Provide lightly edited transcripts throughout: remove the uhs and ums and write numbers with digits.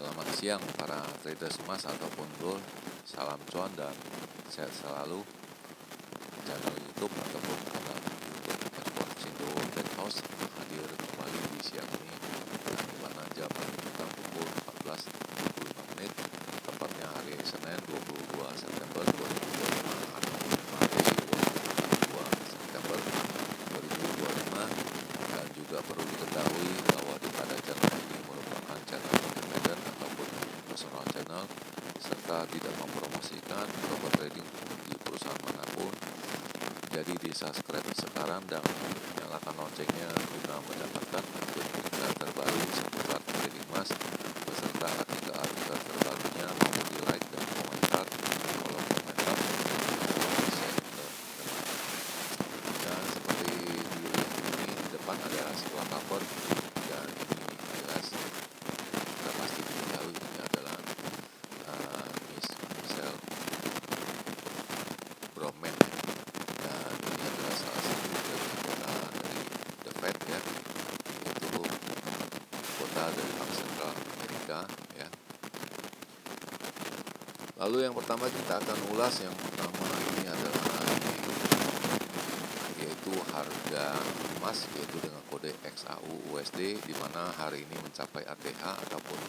Selamat siang para traders emas ataupun gold. Salam cuan dan sehat selalu. Channel YouTube ataupun kanal YouTube Ekspor Cindo Trade House hadir kembali di siang ini, di mana jam menunjukkan pukul 14.25, tepatnya hari Senin 22 September 2025 atau Monday 22 September 2025. Dan juga perlu diketahui bahwa pada channel ini merupakan channel independen ataupun personal channel, serta tidak mempromosikan robot trading di perusahaan manapun. Jadi di subscribe sekarang dan nyalakan loncengnya guna mendapatkan update terbaru seputar trading emas beserta artikel-artikel terbarunya, maupun di like dan komentar kolom komentar di share ke teman. Dan seperti dilihat ini, di depan ada sebuah cover, dan ini jelas kita pasti diketahui ini adalah Miss Michelle Bowman, dan ini adalah salah satu dari anggota dari The Fed ya, yaitu anggota dari Bank Sentral Amerika ya. Lalu yang pertama kita akan ulas, yang pertama ini adalah yaitu harga emas, yaitu dengan kode XAU USD, di mana hari ini mencapai ATH ataupun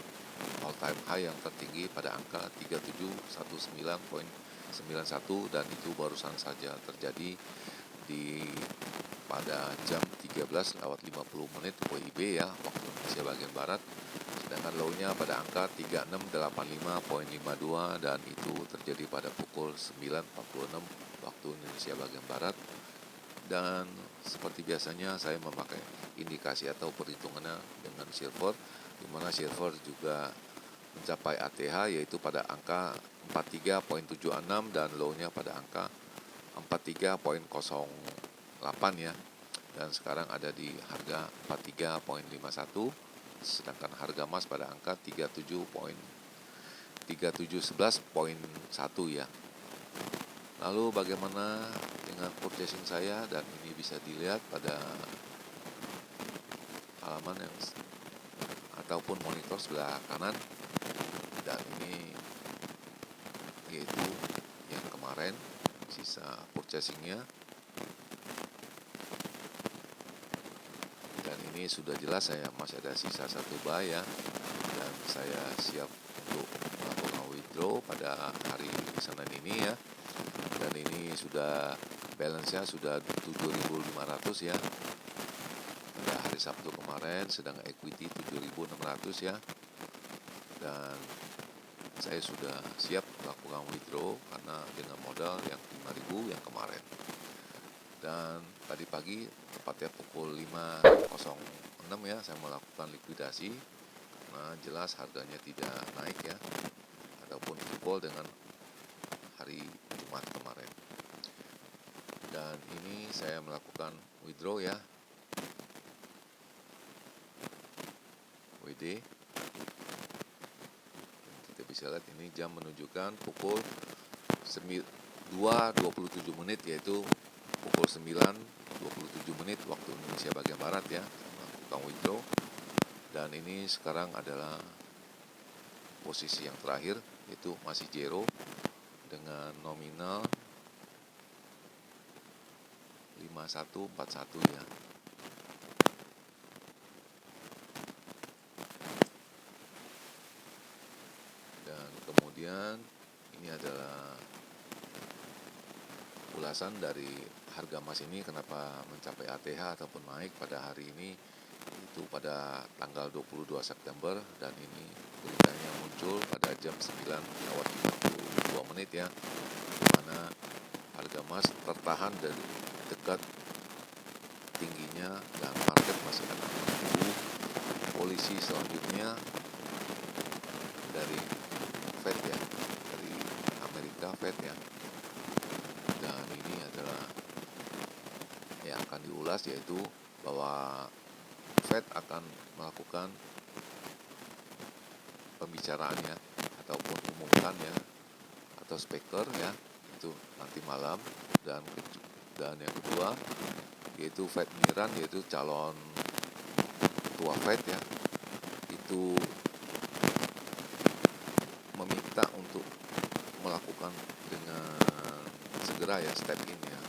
all time high yang tertinggi pada angka 3719.91, dan itu barusan saja terjadi pada jam 13.50 WIB ya, waktu Indonesia bagian barat. Sedangkan low-nya pada angka 3685.52, dan itu terjadi pada pukul 9.46 waktu Indonesia bagian barat. Dan seperti biasanya saya memakai indikasi atau perhitungannya dengan silver, di mana silver juga mencapai ATH yaitu pada angka 43.76 dan low-nya pada angka 43.08 ya. Dan sekarang ada di harga 43.51, sedangkan harga emas pada angka 3711.1 ya. Lalu bagaimana dengan purchasing saya, dan ini bisa dilihat pada halaman yang ataupun monitor sebelah kanan. Dan ini yaitu yang kemarin sisa purchasingnya, dan ini sudah jelas saya masih ada sisa satu buy ya, dan saya siap untuk melakukan withdraw pada hari Senin ini ya. Dan ini sudah balance-nya sudah 7.500 ya pada hari Sabtu kemarin, sedang equity 7.600 ya. Dan saya sudah siap melakukan withdraw karena dengan modal yang 5.000 yang kemarin. Dan tadi pagi tepatnya pukul 5.06 ya, saya melakukan likuidasi karena jelas harganya tidak naik ya, ataupun equal dengan hari Jumat kemarin. Dan ini saya melakukan withdraw ya, WD. Kita bisa lihat ini jam menunjukkan pukul 2.27, yaitu pukul 9.27 waktu Indonesia bagian barat ya, melakukan withdraw. Dan ini sekarang adalah posisi yang terakhir, yaitu masih zero dengan nominal 5141 ya. Dan kemudian ini adalah ulasan dari harga emas ini kenapa mencapai ATH ataupun naik pada hari ini, itu pada tanggal 22 September, dan ini beritanya muncul pada jam 9.52 ya, di mana harga emas tertahan dari dekat tingginya dan market masih akan menunggu polisi selanjutnya dari Fed ya, dari Amerika Fed ya. Dan ini adalah yang akan diulas, yaitu bahwa Fed akan melakukan pembicaraannya ataupun umumkan ya, atau speaker ya, itu nanti malam. Dan yang kedua yaitu Fed Miran, yaitu calon ketua Fed ya, itu kita untuk melakukan dengan segera ya step ini ya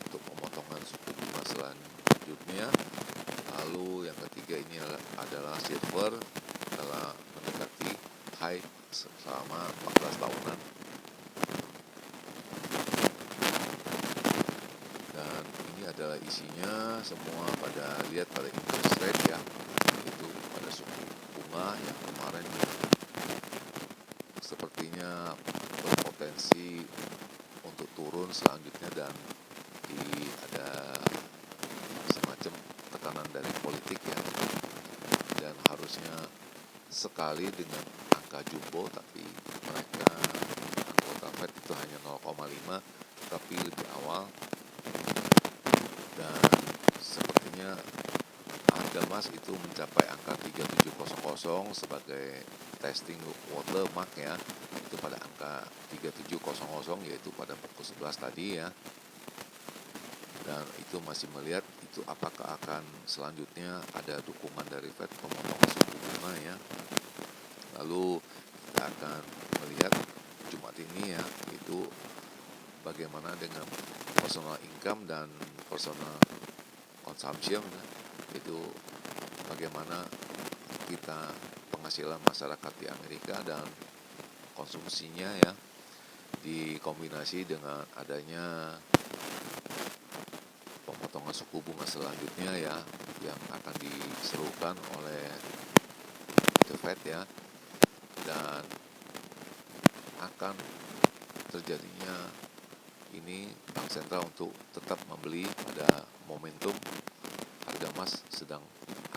untuk pemotongan suku bunga selanjutnya. Lalu yang ketiga ini adalah silver telah mendekati high selama 14 tahunan, dan ini adalah isinya semua lihat pada interest rate ya, itu pada suku bunga yang kemarin sepertinya berpotensi untuk turun selanjutnya, dan ada semacam tekanan dari politik ya, dan harusnya sekali dengan angka jumbo, tapi mereka anggota Fed itu hanya 0,5 tapi lebih awal, dan sepertinya harga emas itu mencapai angka 3700 sebagai testing watermark ya, itu pada angka 3700 yaitu pada pukul 11 tadi ya, dan itu masih melihat itu apakah akan selanjutnya ada dukungan dari Fed pemotongan suku bunga ya. Lalu kita akan melihat Jumat ini ya, itu bagaimana dengan personal income dan personal consumption ya, itu bagaimana kita penghasilan masyarakat di Amerika dan konsumsinya ya, dikombinasi dengan adanya pemotongan suku bunga selanjutnya ya yang akan diserukan oleh The Fed ya, dan akan terjadinya ini bank sentral untuk tetap membeli pada momentum harga emas sedang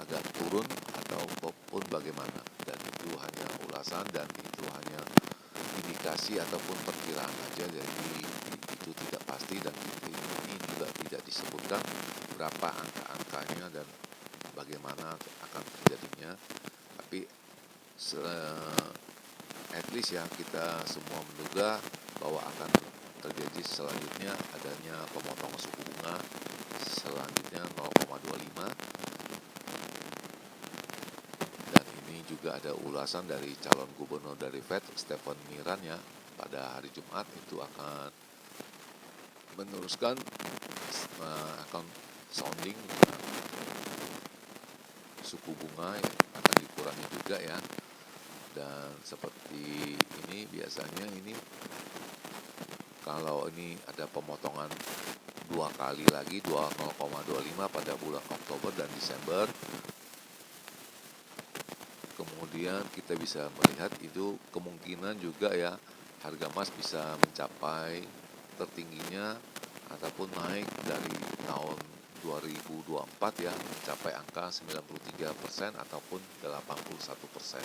agak turun ataupun bagaimana, dan itu hanya ulasan dan itu hanya indikasi ataupun perkiraan aja, jadi itu tidak pasti, dan ini juga tidak disebutkan berapa angka-angkanya dan bagaimana akan terjadinya, tapi at least ya kita semua menduga bahwa akan terjadi selanjutnya adanya pemotongan suku bunga selanjutnya 0,25, dan ini juga ada ulasan dari calon gubernur dari Fed Stephen Miran ya, pada hari Jumat itu akan meneruskan akan sounding suku bunga yang akan dikurangi juga ya, dan seperti ini biasanya ini kalau ini ada pemotongan 2 kali lagi 0,25 pada bulan Oktober dan Desember, kemudian kita bisa melihat itu kemungkinan juga ya harga emas bisa mencapai tertingginya ataupun naik dari tahun 2024 ya, mencapai angka 93% ataupun 81%.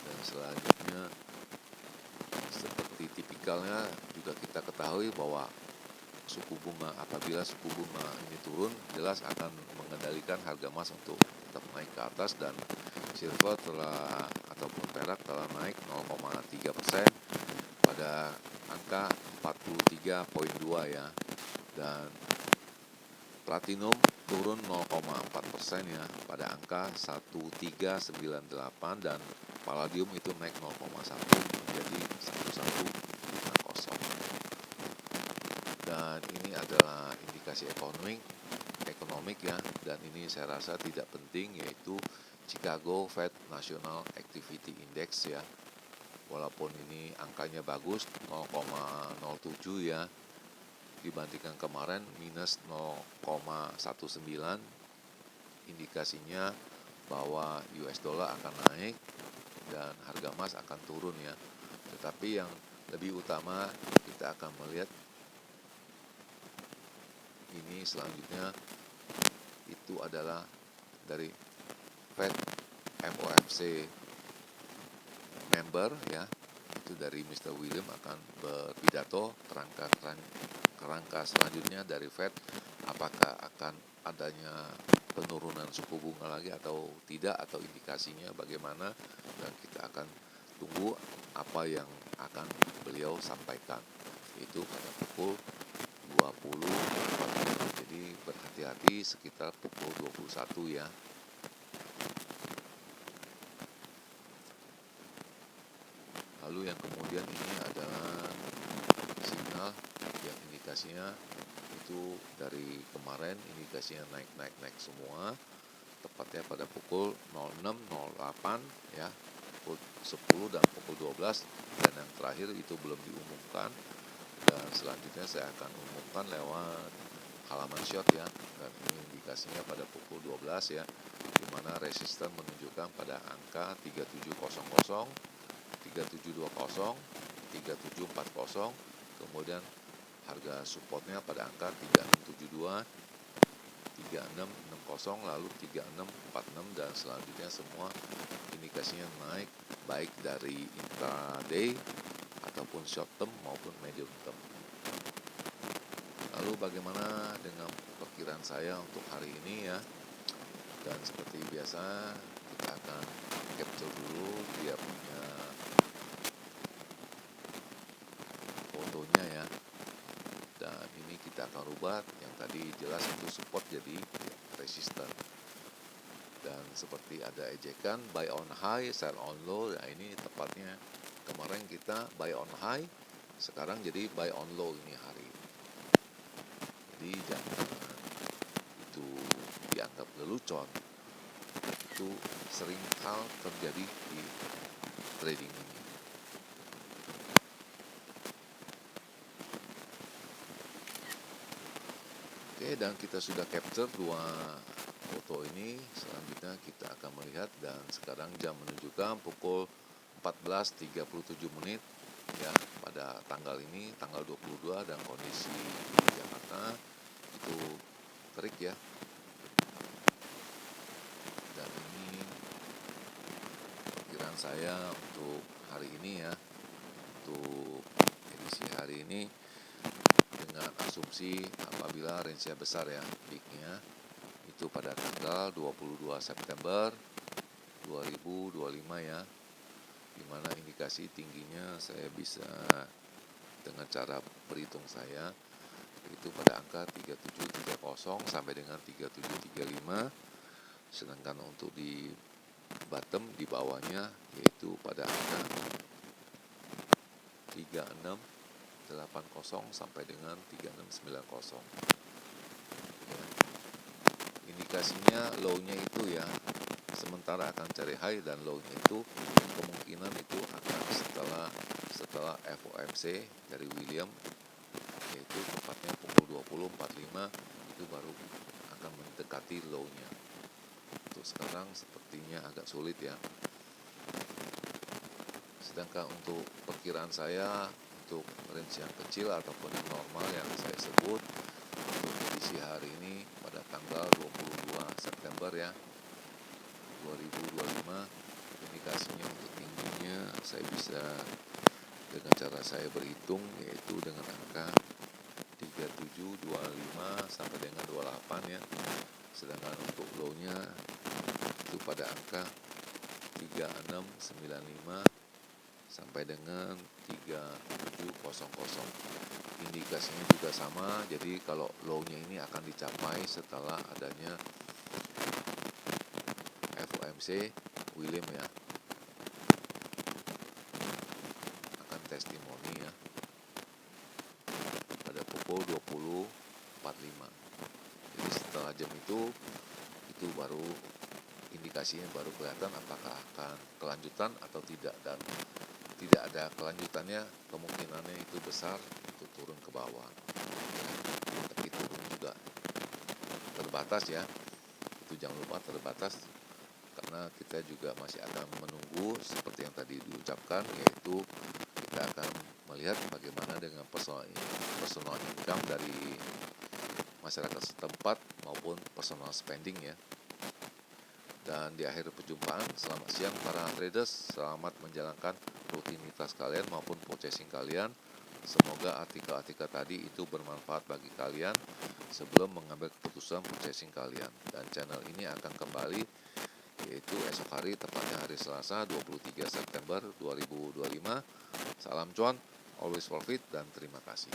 Dan selanjutnya seperti tipikalnya juga kita ketahui bahwa apabila suku bunga ini turun, jelas akan mengendalikan harga emas untuk tetap naik ke atas, dan silver ataupun perak telah naik 0,3% pada angka 43,2 ya, dan platinum turun 0,4% ya pada angka 1398, dan palladium itu naik 0,1 menjadi 1150. Dan ini adalah indikasi ekonomik ya, dan ini saya rasa tidak penting, yaitu Chicago Fed National Activity Index ya, walaupun ini angkanya bagus 0,07 ya dibandingkan kemarin minus 0,19, indikasinya bahwa US dollar akan naik dan harga emas akan turun ya. Tetapi yang lebih utama kita akan melihat ini selanjutnya itu adalah dari Fed FOMC member ya, itu dari Mr. William akan berpidato kerangka selanjutnya dari Fed, apakah akan adanya penurunan suku bunga lagi atau tidak, atau indikasinya bagaimana, dan kita akan tunggu apa yang akan beliau sampaikan itu pada pukul 20. Jadi berhati-hati mendekati sekitar pukul 21 ya. Lalu yang kemudian ini adalah sinyal yang indikasinya itu dari kemarin indikasinya naik semua, tepatnya pada pukul 06.08 ya, pukul 10 dan pukul 12, dan yang terakhir itu belum diumumkan, dan selanjutnya saya akan umumkan lewat halaman short ya, dan ini indikasinya pada pukul 12 ya, di mana resisten menunjukkan pada angka 3700, 3720, 3740, kemudian harga supportnya pada angka 3672, 3660, lalu 3646, dan selanjutnya semua indikasinya naik baik dari intraday ataupun short term maupun medium term. Lalu bagaimana dengan perkiraan saya untuk hari ini ya? Dan seperti biasa kita akan capture dulu dia punya fotonya ya. Dan ini kita akan rubah, yang tadi jelas itu support jadi resisten. Dan seperti ada ejekan buy on high, sell on low. Nah ini tepatnya kemarin kita buy on high, sekarang jadi buy on low ini hari. Jadi jangan itu dianggap lelucon. Itu sering hal terjadi di trading ini. Oke, dan kita sudah capture dua foto ini. Selanjutnya kita akan melihat, dan sekarang jam menunjukkan pukul 14.37 ya, pada tanggal ini tanggal 22, dan kondisi di Jakarta itu terik ya. Dan ini perkiraan saya untuk hari ini ya, untuk edisi hari ini, dengan asumsi apabila range-nya besar ya, peak-nya itu pada tanggal 22 September 2025 ya, dimana indikasi tingginya saya bisa dengan cara berhitung saya itu pada angka 3730 sampai dengan 3735, sedangkan untuk di bottom di bawahnya yaitu pada angka 3680 sampai dengan 3690 ya. Indikasinya low-nya itu ya, sementara akan cari high, dan low-nya itu kemungkinan itu akan setelah FOMC dari William, yaitu tepatnya pukul 20.45 itu baru akan mendekati low-nya. Untuk sekarang sepertinya agak sulit ya. Sedangkan untuk perkiraan saya untuk range yang kecil ataupun yang normal yang saya sebut untuk edisi hari ini pada tanggal 22 September ya 2025, indikasinya untuk tingginya saya bisa dengan cara saya berhitung yaitu dengan angka 3725 sampai dengan 28 ya. Sedangkan untuk low-nya itu pada angka 3695 sampai dengan 3700. Indikasinya juga sama, jadi kalau low-nya ini akan dicapai setelah adanya FOMC William ya, akan testimoni ya pada pukul 20.45. Jadi setelah jam itu baru indikasinya baru kelihatan apakah akan kelanjutan atau tidak, dan tidak ada kelanjutannya kemungkinannya itu besar untuk turun ke bawah ya. Tapi turun juga terbatas ya, itu jangan lupa terbatas, karena kita juga masih akan menunggu seperti yang tadi diucapkan, yaitu kita akan melihat bagaimana dengan personal income dari masyarakat setempat maupun personal spending ya. Dan di akhir perjumpaan, selamat siang para traders, selamat menjalankan rutinitas kalian maupun purchasing kalian. Semoga artikel-artikel tadi itu bermanfaat bagi kalian sebelum mengambil keputusan purchasing kalian. Dan channel ini akan kembali yaitu esok hari, tepatnya hari Selasa 23 September 2025. Salam cuan, always profit, dan terima kasih.